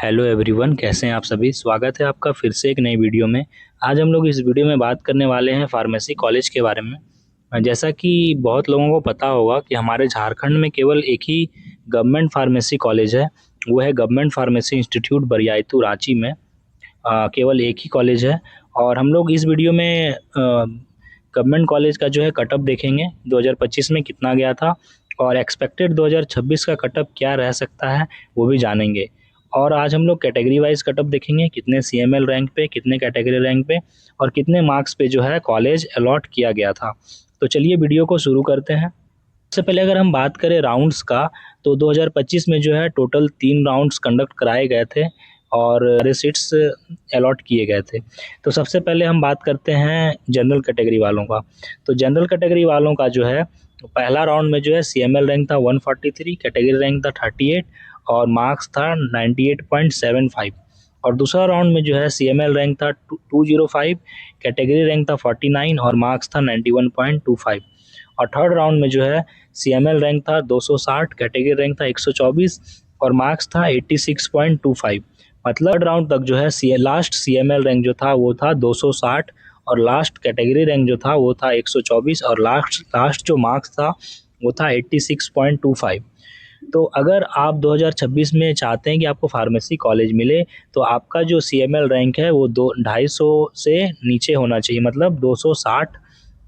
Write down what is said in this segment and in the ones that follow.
Hello everyone, कैसे हैं आप सभी। स्वागत है आपका फिर से एक नई वीडियो में। आज हम लोग इस वीडियो में बात करने वाले हैं फार्मेसी कॉलेज के बारे में। जैसा कि बहुत लोगों को पता होगा कि हमारे झारखंड में केवल एक ही गवर्नमेंट फार्मेसी कॉलेज है, वो है government pharmacy institute Bariatu Ranchi में। केवल एक ही कॉलेज है। और हम लोग इस वीडियो में गवर्नमेंट कॉलेज का जो है कटअप देखेंगे 2025 में कितना गया था, और एक्सपेक्टेड 2026 का कटअप क्या रह सकता है वो भी जानेंगे। और आज हम लोग कैटेगरी वाइज कटअप देखेंगे, कितने CML रैंक पे, कितने कैटेगरी रैंक पे और कितने मार्क्स पे जो है कॉलेज अलॉट किया गया था। तो चलिए वीडियो को शुरू करते हैं। सबसे पहले अगर हम बात करें राउंड्स का, तो 2025 में जो है टोटल 3 राउंड्स कंडक्ट कराए गए थे और सारे सीट्स अलॉट किए गए थे। तो सबसे पहले हम बात करते हैं जनरल कैटेगरी वालों का। तो जनरल कैटेगरी वालों का जो है पहला राउंड में जो है CML रैंक था 143, कैटेगरी रैंक था 38 और मार्क्स था 98.75। और दूसरा राउंड में जो है CML रैंक था 205, कैटेगरी रैंक था 49 और मार्क्स था 91.25। और थर्ड राउंड में जो है CML रैंक था 260, कैटेगरी रैंक था 124 और मार्क्स था 86.25। मतलब थर्ड राउंड तक जो है लास्ट CML रैंक जो था वो था 260 और लास्ट कैटेगरी रैंक जो था वो था 124 और लास्ट जो मार्क्स था वो था 86.25। तो अगर आप 2026 में चाहते हैं कि आपको फार्मेसी कॉलेज मिले, तो आपका जो CML रैंक है वो 250 से नीचे होना चाहिए, मतलब 260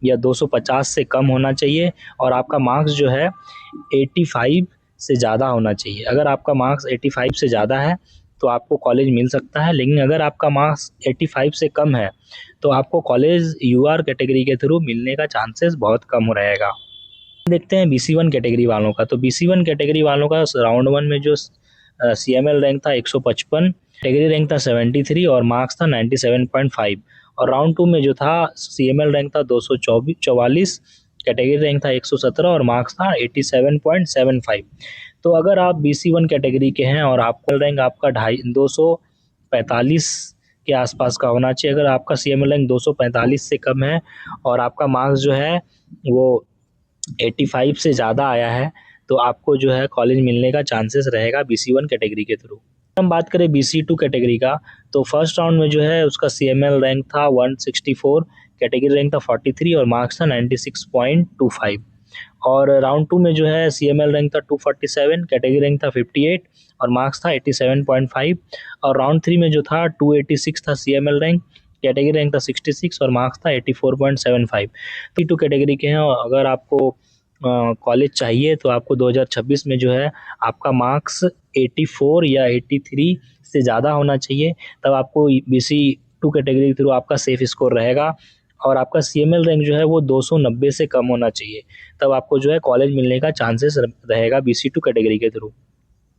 या 250 से कम होना चाहिए। और आपका मार्क्स जो है 85 से ज़्यादा होना चाहिए। अगर आपका मार्क्स 85 से ज़्यादा है तो आपको कॉलेज मिल सकता है, लेकिन अगर आपका मार्क्स 85 से कम है तो आपको कॉलेज UR कैटेगरी के थ्रू मिलने का चांसेस बहुत कम रहेगा। देखते हैं BC1 कैटेगरी वालों का। तो BC1 कैटेगरी वालों का राउंड 1 में जो CML रैंक था 155, कैटेगरी रैंक था 73 और मार्क्स था 97.5। और राउंड 2 में जो था CML रैंक था 244, कैटेगरी रैंक था 117 और मार्क्स था 87.75। तो अगर आप BC1 कैटेगरी के हैं और आपका रैंक आपका 245 के आसपास का होना चाहिए, अगर आपका CML रैंक 245 से कम है और आपका मार्क्स जो है वो 85 से ज़्यादा आया है, तो आपको जो है कॉलेज मिलने का चांसेस रहेगा BC1 कैटेगरी के थ्रू। हम बात करें BC2 कैटेगरी का, तो फर्स्ट राउंड में जो है उसका CML रैंक था 164, कैटेगरी रैंक था 43 और मार्क्स था 96.25। और राउंड 2 में जो है CML रैंक था 247, कैटेगरी रैंक था 58 और मार्क्स था 87.5। और राउंड 3 में जो था 286 था CML रैंक, कैटेगरी रैंक था 66 और मार्क्स था 84.75। B2 कैटेगरी के हैं और अगर आपको कॉलेज चाहिए तो आपको 2026 में जो है आपका मार्क्स 84 या 83 से ज़्यादा होना चाहिए, तब आपको BC2 कैटेगरी के थ्रू आपका सेफ स्कोर रहेगा। और आपका CML रैंक जो है वो 290 से कम होना चाहिए, तब आपको जो है कॉलेज मिलने का चांसेस रहेगा BC2 कैटेगरी के थ्रू।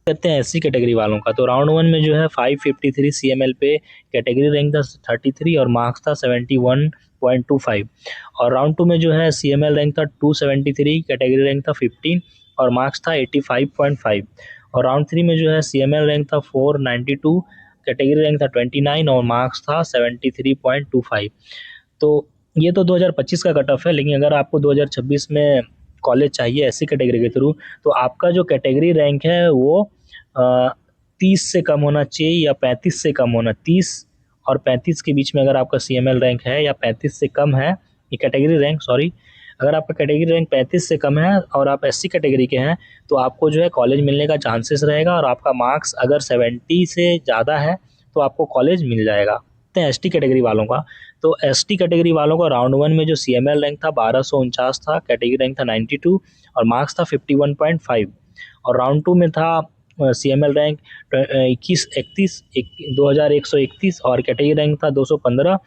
करते हैं SC कैटेगरी वालों का। तो राउंड 1 में जो है 553 CML पे, कैटेगरी रैंक था 33 और मार्क्स था 71.25। और राउंड 2 में जो है CML रैंक था 273, कैटेगरी रैंक था 15 और मार्क्स था 85.5। और राउंड 3 में जो है CML रैंक था 492, कैटेगरी रैंक था 29 और मार्क्स था 73.25। तो ये तो 2025 का कट ऑफ है, लेकिन अगर आपको 2026 में कॉलेज चाहिए SC कैटेगरी के थ्रू, तो आपका जो कैटेगरी रैंक है वो 30 से कम होना चाहिए या 35 से कम होना। 30 और 35 के बीच में अगर आपका CML रैंक है या 35 से कम है, ये कैटेगरी रैंक सॉरी, अगर आपका कैटेगरी रैंक 35 से कम है और आप SC कैटेगरी के हैं तो आपको जो है कॉलेज मिलने का चांसेस रहेगा। और आपका मार्क्स अगर 70 से ज़्यादा है तो आपको कॉलेज मिल जाएगा। ST कैटेगरी वालों का, तो ST कैटेगरी वालों का राउंड 1 में जो CML रैंक था 1249 था, कैटेगरी रैंक था 92 और मार्क्स था 51.5। और राउंड 2 में था CML रैंक 2131 और कैटेगरी रैंक था 215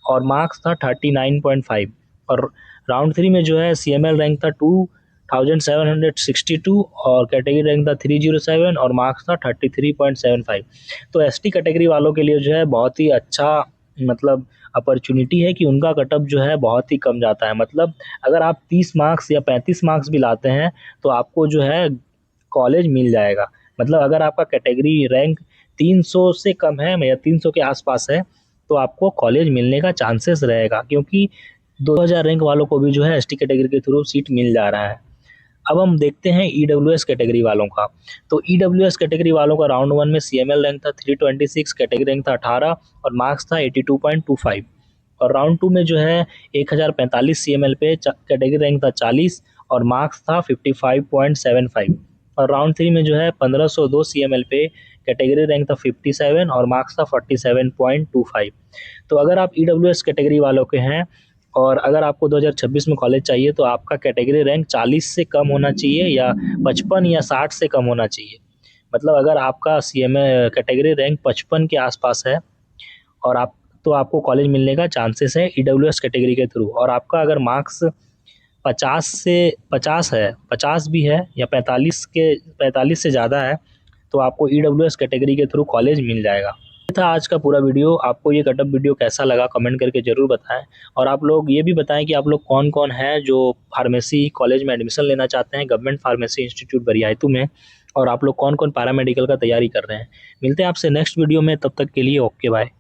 और मार्क्स था 39.5। और राउंड 3 में जो है CML रैंक था 2762 और कैटेगरी रैंक था 307 और मार्क्स था 33.75। तो ST कैटेगरी वालों के लिए जो है बहुत ही अच्छा मतलब अपॉर्चुनिटी है कि उनका कटअप जो है बहुत ही कम जाता है। मतलब अगर आप 30 मार्क्स या 35 मार्क्स भी लाते हैं तो आपको जो है कॉलेज मिल जाएगा। मतलब अगर आपका कैटेगरी रैंक 300 से कम है या 300 के आसपास है तो आपको कॉलेज मिलने का चांसेस रहेगा, क्योंकि 2000 रैंक वालों को भी जो है ST कैटेगरी के थ्रू सीट मिल जा रहा है। अब हम देखते हैं EWS कैटेगरी वालों का। तो EWS कैटेगरी वालों का राउंड 1 में CML रैंक था 326, कैटेगरी रैंक था 18 और मार्क्स था 82.25। और राउंड 2 में जो है 1045 CML पे कैटेगरी रैंक था 40 और मार्क्स था 55.75। और राउंड 3 में जो है 1502 CML पे कैटेगरी रैंक था 57 और मार्क्स था 47.25। तो अगर आप EWS कैटेगरी वालों के हैं और अगर आपको 2026 में कॉलेज चाहिए तो आपका कैटेगरी रैंक 40 से कम होना चाहिए या 55 या 60 से कम होना चाहिए। मतलब अगर आपका CML कैटेगरी रैंक 55 के आसपास है और आप तो आपको कॉलेज मिलने का चांसेस है EWS कैटेगरी के थ्रू। और आपका अगर मार्क्स 50 है, 50 भी है या 45 से ज़्यादा है तो आपको EWS कैटेगरी के थ्रू कॉलेज मिल जाएगा। ये था आज का पूरा वीडियो। आपको ये कटअप वीडियो कैसा लगा कमेंट करके ज़रूर बताएं। और आप लोग ये भी बताएं कि आप लोग कौन कौन हैं जो फार्मेसी कॉलेज में एडमिशन लेना चाहते हैं गवर्नमेंट फार्मेसी इंस्टीट्यूट बरियातू में, और आप लोग कौन कौन पैरामेडिकल का तैयारी कर रहे हैं। मिलते हैं आपसे नेक्स्ट वीडियो में, तब तक के लिए ओके बाय।